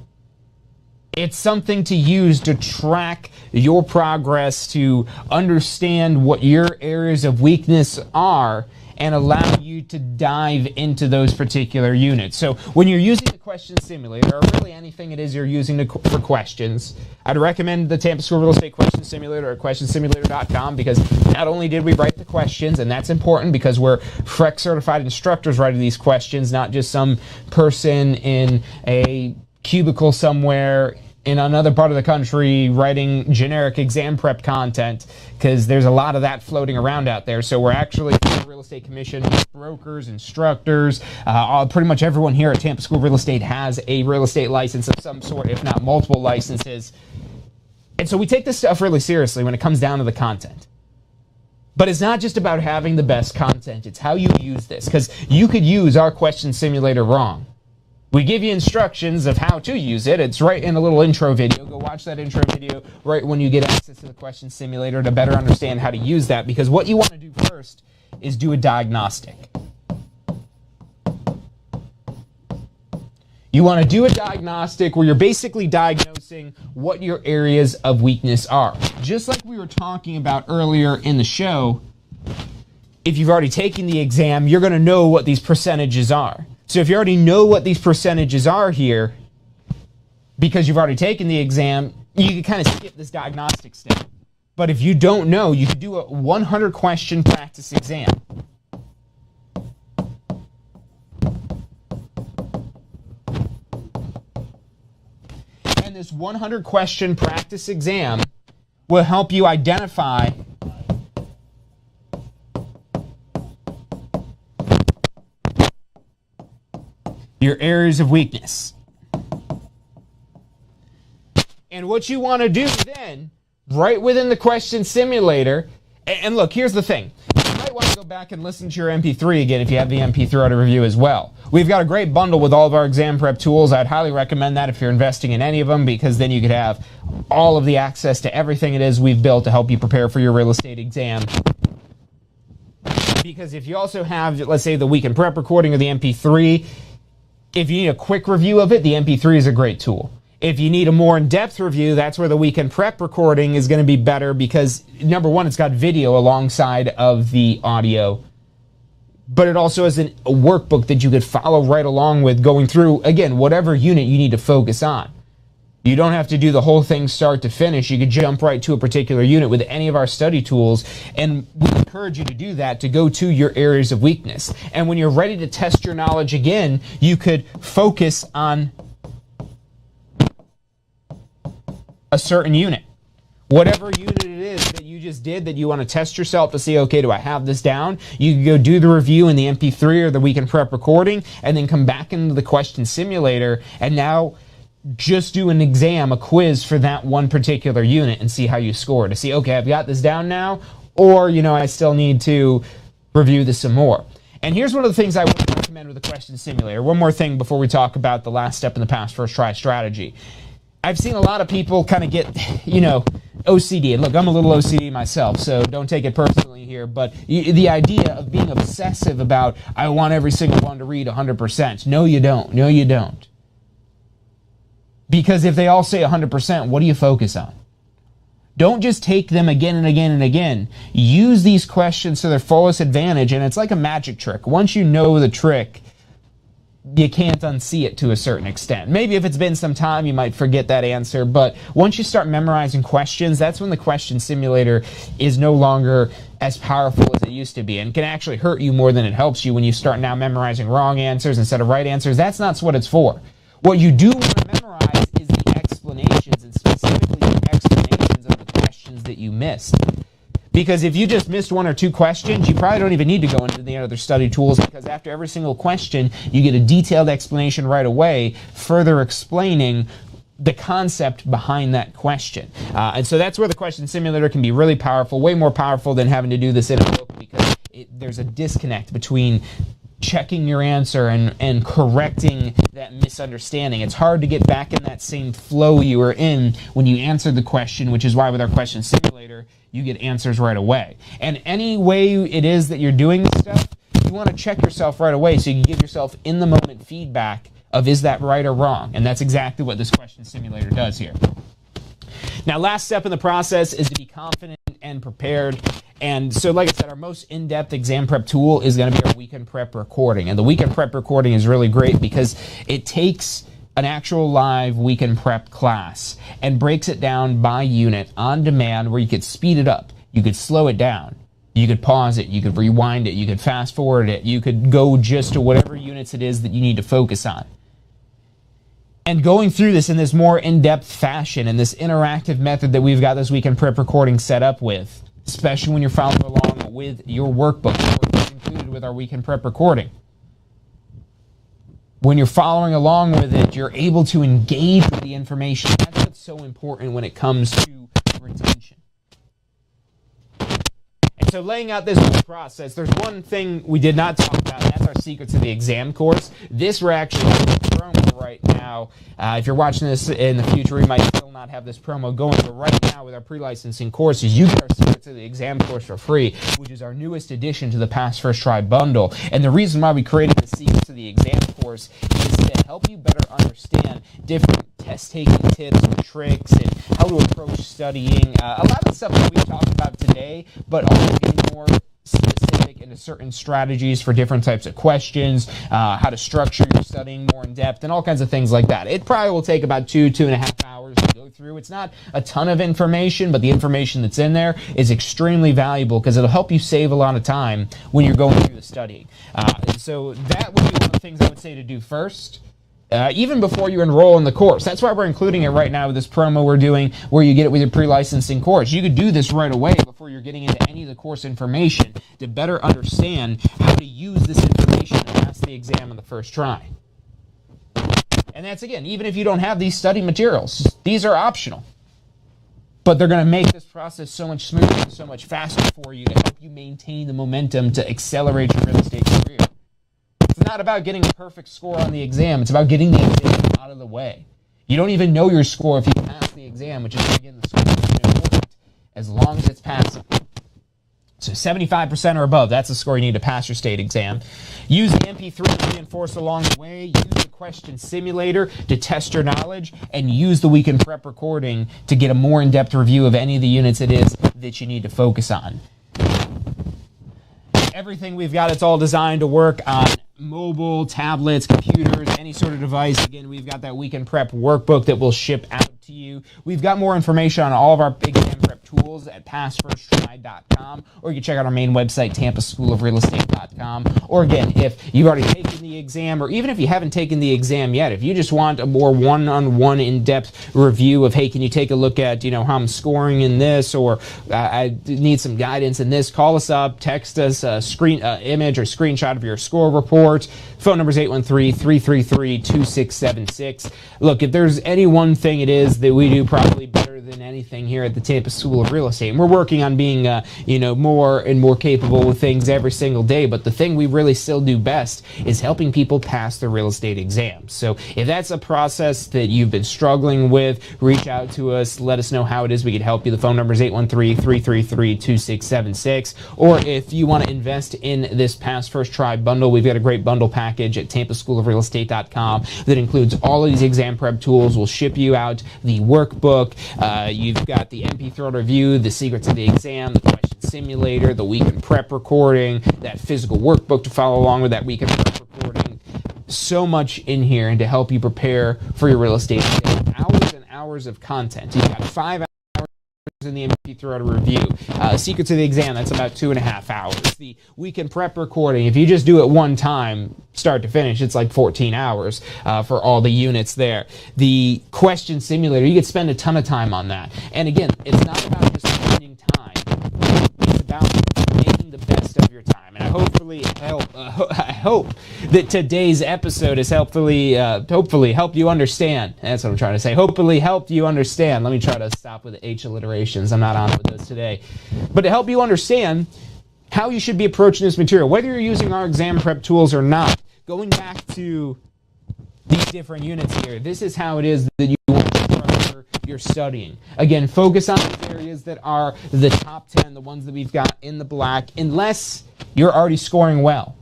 It's something to use to track your progress, to understand what your areas of weakness are, and allow you to dive into those particular units. So when you're using the question simulator, or really anything it is you're using for questions, I'd recommend the Tampa School Real Estate Question Simulator at questionsimulator.com, because not only did we write the questions, and that's important because we're FREC certified instructors writing these questions, not just some person in a cubicle somewhere in another part of the country writing generic exam prep content, because there's a lot of that floating around out there. So we're actually real estate commission brokers, instructors, pretty much everyone here at Tampa School Real Estate has a real estate license of some sort, if not multiple licenses. And so we take this stuff really seriously when it comes down to the content. But it's not just about having the best content, it's how you use this, because you could use our question simulator wrong. We give you instructions of how to use it. It's right in a little intro video. Go watch that intro video right when you get access to the question simulator to better understand how to use that, because what you want to do first is do a diagnostic. You want to do a diagnostic where you're basically diagnosing what your areas of weakness are. Just like we were talking about earlier in the show, if you've already taken the exam, you're going to know what these percentages are. So if you already know what these percentages are here, because you've already taken the exam, you can kind of skip this diagnostic step. But if you don't know, you can do a 100 question practice exam. And this 100 question practice exam will help you identify your areas of weakness. And what you want to do then, right within the question simulator, and look, here's the thing. You might want to go back and listen to your MP3 again if you have the MP3 to review as well. We've got a great bundle with all of our exam prep tools. I'd highly recommend that if you're investing in any of them, because then you could have all of the access to everything it is we've built to help you prepare for your real estate exam. Because if you also have, let's say, the weekend prep recording or the MP3, if you need a quick review of it, the MP3 is a great tool. If you need a more in-depth review, that's where the weekend prep recording is going to be better, because, number one, it's got video alongside of the audio, but it also has a workbook that you could follow right along with, going through, again, whatever unit you need to focus on. You don't have to do the whole thing start to finish. You could jump right to a particular unit with any of our study tools, and we encourage you to do that, to go to your areas of weakness. And when you're ready to test your knowledge again, you could focus on a certain unit. Whatever unit it is that you just did that you want to test yourself to see, okay, do I have this down? You can go do the review in the MP3 or the weekend prep recording, and then come back into the question simulator, and now just do an exam, a quiz for that one particular unit, and see how you score, to see, okay, I've got this down now, or, I still need to review this some more. And here's one of the things I would recommend with the question simulator. One more thing before we talk about the last step in the pass first try strategy. I've seen a lot of people kind of get, OCD. And look, I'm a little OCD myself, so don't take it personally here. But the idea of being obsessive about, I want every single one to read 100%. No, you don't. No, you don't. Because if they all say 100%, what do you focus on? Don't just take them again and again and again. Use these questions to their fullest advantage, and it's like a magic trick. Once you know the trick, you can't unsee it to a certain extent. Maybe if it's been some time, you might forget that answer, but once you start memorizing questions, that's when the question simulator is no longer as powerful as it used to be, and can actually hurt you more than it helps you when you start now memorizing wrong answers instead of right answers. That's not what it's for. What you do want to memorize is the explanations, and specifically the explanations of the questions that you missed. Because if you just missed one or two questions, you probably don't even need to go into the other study tools, because after every single question, you get a detailed explanation right away, further explaining the concept behind that question. And so that's where the question simulator can be really powerful, way more powerful than having to do this in a book, because there's a disconnect between checking your answer and correcting that misunderstanding. It's hard to get back in that same flow you were in when you answered the question, which is why with our question simulator, you get answers right away. And any way it is that you're doing this stuff, you want to check yourself right away so you can give yourself in the moment feedback of, is that right or wrong? And that's exactly what this question simulator does here. Now, last step in the process is to be confident and prepared. And so, like I said, our most in-depth exam prep tool is going to be our weekend prep recording. And the weekend prep recording is really great because it takes an actual live weekend prep class and breaks it down by unit on demand, where you could speed it up, you could slow it down, you could pause it, you could rewind it, you could fast forward it, you could go just to whatever units it is that you need to focus on. And going through this in this more in-depth fashion, and this interactive method that we've got this weekend prep recording set up with, especially when you're following along with your workbook, which is included with our weekend prep recording. When you're following along with it, you're able to engage with the information. That's what's so important when it comes to retention. And so laying out this whole process, there's one thing we did not talk about, and that's our Secrets of the Exam course. This we're actually having a promo right now. If you're watching this in the future, we might still not have this promo going, but right now with our pre-licensing courses, you get our Secrets of the Exam course for free, which is our newest addition to the Pass First Try bundle. And the reason why we created the Secrets of the Exam course is to help you better understand different test-taking tips and tricks and how to approach studying. A lot of the stuff that we've talked about today, but always getting more specific into certain strategies for different types of questions, how to structure your studying more in depth, and all kinds of things like that. It probably will take about 2.5 hours to go through. It's not a ton of information, but the information that's in there is extremely valuable because it'll help you save a lot of time when you're going through the studying. So that would be one of the things I would say to do first. Even before you enroll in the course. That's why we're including it right now with this promo we're doing where you get it with your pre-licensing course. You could do this right away before you're getting into any of the course information to better understand how to use this information to pass the exam on the first try. And that's, again, even if you don't have these study materials. These are optional. But they're going to make this process so much smoother and so much faster for you to help you maintain the momentum to accelerate your real estate career. It's not about getting a perfect score on the exam. It's about getting the exam out of the way. You don't even know your score if you pass the exam, which is, again, the score is important as long as it's passing. So 75% or above, that's the score you need to pass your state exam. Use the MP3 to reinforce along the way. Use the question simulator to test your knowledge. And use the weekend prep recording to get a more in-depth review of any of the units it is that you need to focus on. Everything we've got, it's all designed to work on mobile, tablets, computers, any sort of device. Again, we've got that weekend prep workbook that will ship out to you. We've got more information on all of our exam prep tools at passfirsttry.com, or you can check out our main website, tampaschoolofrealestate.com. Or again, if you've already taken the exam, or even if you haven't taken the exam yet, if you just want a more one-on-one in-depth review of, hey, can you take a look at, how I'm scoring in this, or I need some guidance in this, call us up, text us a image or screenshot of your score report. Phone number is 813-333-2676. Look, if there's any one thing it is that we do probably better than anything here at the Tampa School of Real Estate, and we're working on being more and more capable with things every single day, but the thing we really still do best is helping people pass their real estate exams. So if that's a process that you've been struggling with, reach out to us, let us know how it is we can help you. The phone number is 813-333-2676. Or if you want to invest in this Pass First Try bundle, we've got a great bundle package at tampaschoolofrealestate.com that includes all of these exam prep tools. We'll ship you out the workbook. You've got the MP3 review, the secrets of the exam, the question simulator, the weekend prep recording, that physical workbook to follow along with that weekend prep recording. So much in here and to help you prepare for your real estate exam. Hours and hours of content. You've got 5 hours in the MP3 review. Secrets of the exam, that's about 2.5 hours. The weekend prep recording, if you just do it one time, start to finish, it's like 14 hours for all the units there. The question simulator, you could spend a ton of time on that. And again, it's not about just spending time. It's about making the best of your time. And I hope that today's episode has hopefully helped you understand. That's what I'm trying to say. Hopefully helped you understand. Let me try to stop with the H alliterations. I'm not on with those today. But to help you understand how you should be approaching this material, whether you're using our exam prep tools or not, going back to these different units here, this is how it is that you want to structure your studying. Again, focus on these areas that are the top 10, the ones that we've got in the black, unless you're already scoring well.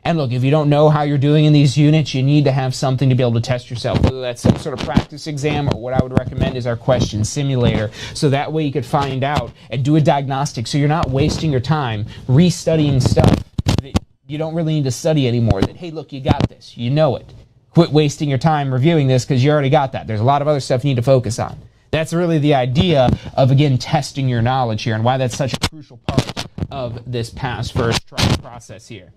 And look, if you don't know how you're doing in these units, you need to have something to be able to test yourself, whether that's some sort of practice exam, or what I would recommend is our question simulator. So that way you could find out and do a diagnostic, so you're not wasting your time restudying stuff that you don't really need to study anymore. That, hey, look, you got this. You know it. Quit wasting your time reviewing this because you already got that. There's a lot of other stuff you need to focus on. That's really the idea of, again, testing your knowledge here, and why that's such a crucial part of this Pass First Try process here.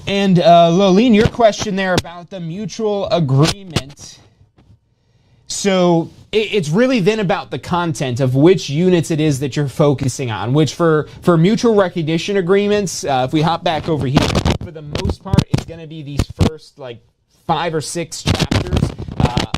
And Lolene, your question there about the mutual agreement. So it's really then about the content of which units it is that you're focusing on, which for mutual recognition agreements, if we hop back over here, for the most part, it's going to be these first 5 or 6 chapters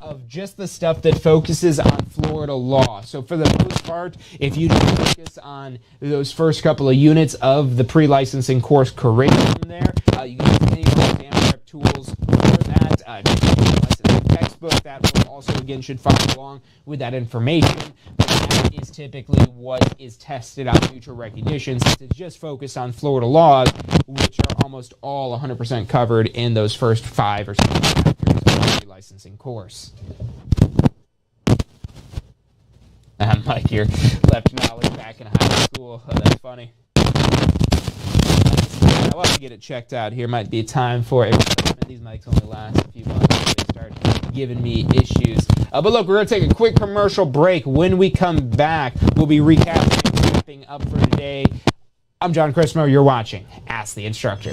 of just the stuff that focuses on Florida law. So for the most part, if you just focus on those first couple of units of the pre-licensing course curriculum there, you can use any of the exam prep tools for that. Licensing textbook, that one also, again, should follow along with that information. But that is typically what is tested on mutual recognition, since it's just focused on Florida laws, which are almost all 100% covered in those first 5 or 6 chapters of the licensing course. Mike, your left knowledge back in high school. Oh, that's funny. I'll have to get it checked out here. Might be time for a replacement. These mics only last a few months before they start giving me issues. But look, we're going to take a quick commercial break. When we come back, we'll be recapping and wrapping up for today. I'm John Chrismo. You're watching Ask the Instructor.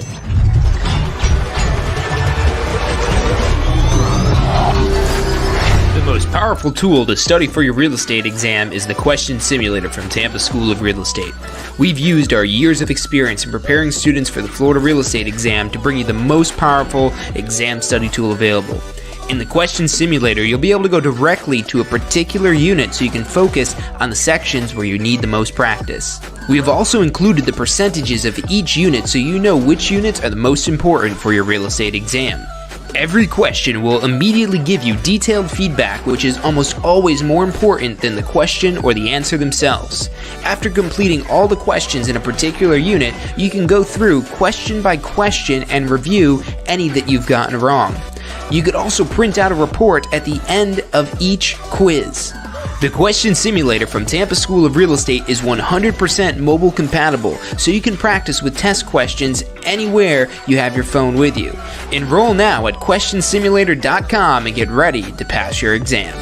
The most powerful tool to study for your real estate exam is the Question Simulator from Tampa School of Real Estate. We've used our years of experience in preparing students for the Florida real estate exam to bring you the most powerful exam study tool available. In the Question Simulator, you'll be able to go directly to a particular unit so you can focus on the sections where you need the most practice. We have also included the percentages of each unit so you know which units are the most important for your real estate exam. Every question will immediately give you detailed feedback, which is almost always more important than the question or the answer themselves. After completing all the questions in a particular unit, you can go through question by question and review any that you've gotten wrong. You could also print out a report at the end of each quiz. The question simulator from Tampa School of Real Estate is 100% mobile compatible, so you can practice with test questions anywhere you have your phone with you. Enroll now at questionsimulator.com and get ready to pass your exam.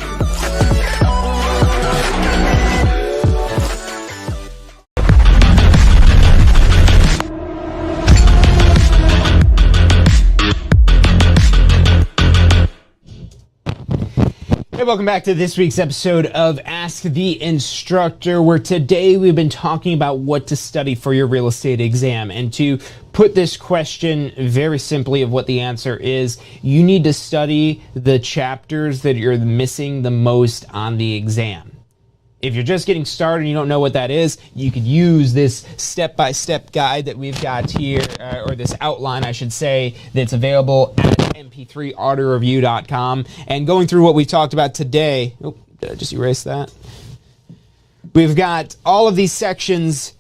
Hey, welcome back to this week's episode of Ask the Instructor, where today we've been talking about what to study for your real estate exam. And to put this question very simply of what the answer is, you need to study the chapters that you're missing the most on the exam. If you're just getting started and you don't know what that is, you could use this step-by-step guide that we've got here, or this outline, I should say, that's available at mp3audioreview.com. And going through what we talked about today, did I just erase that? We've got all of these sections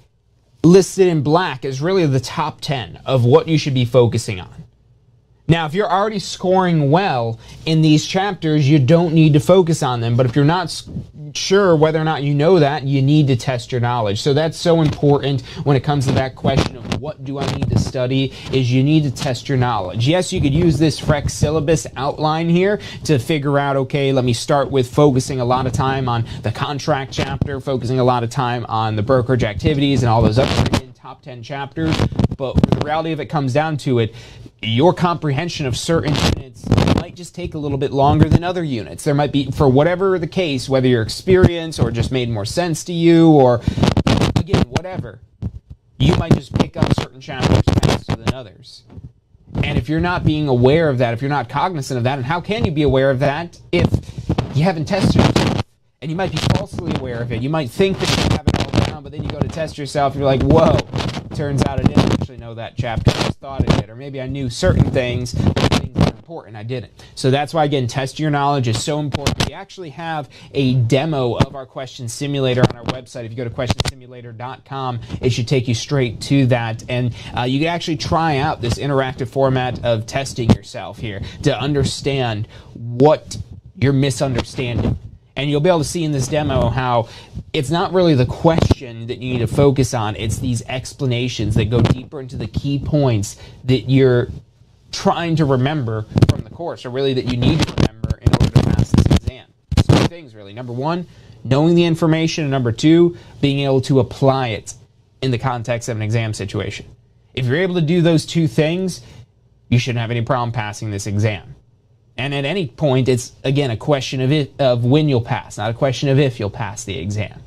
listed in black as really the top 10 of what you should be focusing on. Now, if you're already scoring well in these chapters, you don't need to focus on them. But if you're not sure whether or not you know that, you need to test your knowledge. So that's so important when it comes to that question of what do I need to study, is you need to test your knowledge. Yes, you could use this FREC syllabus outline here to figure out, okay, let me start with focusing a lot of time on the contract chapter, focusing a lot of time on the brokerage activities and all those other top 10 chapters. But the reality of it comes down to it, your comprehension of certain units might just take a little bit longer than other units. There might be, for whatever the case, whether your experience or just made more sense to you, or again, whatever, you might just pick up certain chapters faster than others. And if you're not being aware of that, if you're not cognizant of that, and how can you be aware of that if you haven't tested yourself? And you might be falsely aware of it. You might think that you have it all down, but then you go to test yourself and you're like, whoa, turns out I didn't actually know that chapter. I just thought I did. Or maybe I knew certain things, but things that are important I didn't. So that's why, again, testing your knowledge is so important. We actually have a demo of our question simulator on our website. If you go to questionsimulator.com, it should take you straight to that. And you can actually try out this interactive format of testing yourself here to understand what you're misunderstanding. And you'll be able to see in this demo how it's not really the question that you need to focus on. It's these explanations that go deeper into the key points that you're trying to remember from the course, or really that you need to remember in order to pass this exam. So two things, really. Number one, knowing the information. And number two, being able to apply it in the context of an exam situation. If you're able to do those two things, you shouldn't have any problem passing this exam. And at any point, it's, again, a question of when you'll pass, not a question of if you'll pass the exam.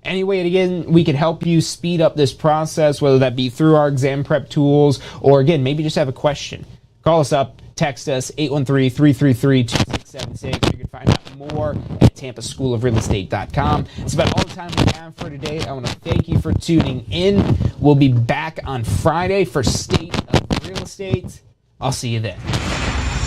Anyway, again, we can help you speed up this process, whether that be through our exam prep tools, or, again, maybe just have a question. Call us up, text us, 813-333-2676. You can find out more at tampaschoolofrealestate.com. It's about all the time we have for today. I want to thank you for tuning in. We'll be back on Friday for State of Real Estate. I'll see you then.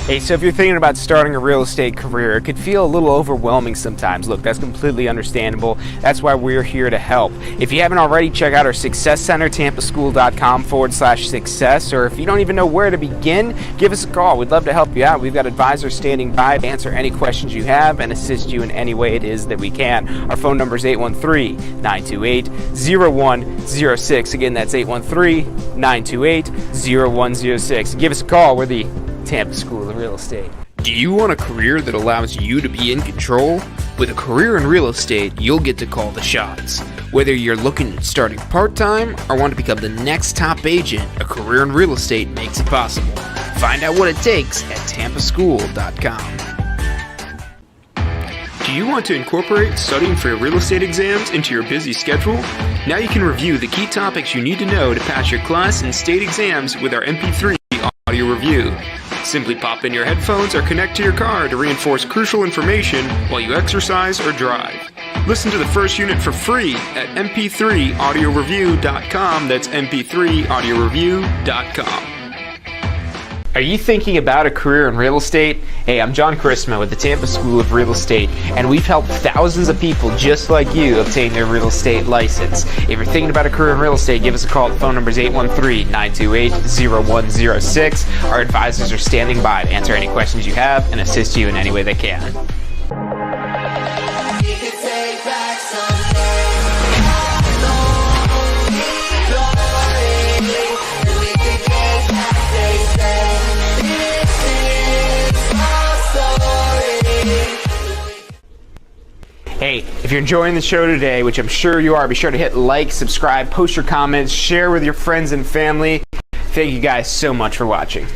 Hey, so if you're thinking about starting a real estate career, it could feel a little overwhelming sometimes. Look, that's completely understandable. That's why we're here to help. If you haven't already, check out our Success Center, tampaschool.com/success. Or if you don't even know where to begin, give us a call. We'd love to help you out. We've got advisors standing by to answer any questions you have and assist you in any way it is that we can. Our phone number is 813-928-0106. Again, that's 813-928-0106. Give us a call. We're the Tampa School of Real Estate. Do you want a career that allows you to be in control? With a career in real estate, you'll get to call the shots. Whether you're looking at starting part-time or want to become the next top agent, a career in real estate makes it possible. Find out what it takes at tampaschool.com. Do you want to incorporate studying for your real estate exams into your busy schedule? Now you can review the key topics you need to know to pass your class and state exams with our MP3 audio review. Simply pop in your headphones or connect to your car to reinforce crucial information while you exercise or drive. Listen to the first unit for free at mp3audioreview.com. That's mp3audioreview.com. Are you thinking about a career in real estate? Hey, I'm John Charisma with the Tampa School of Real Estate, and we've helped thousands of people just like you obtain their real estate license. If you're thinking about a career in real estate, give us a call. The phone number is 813-928-0106. Our advisors are standing by to answer any questions you have and assist you in any way they can. Hey, if you're enjoying the show today, which I'm sure you are, be sure to hit like, subscribe, post your comments, share with your friends and family. Thank you guys so much for watching.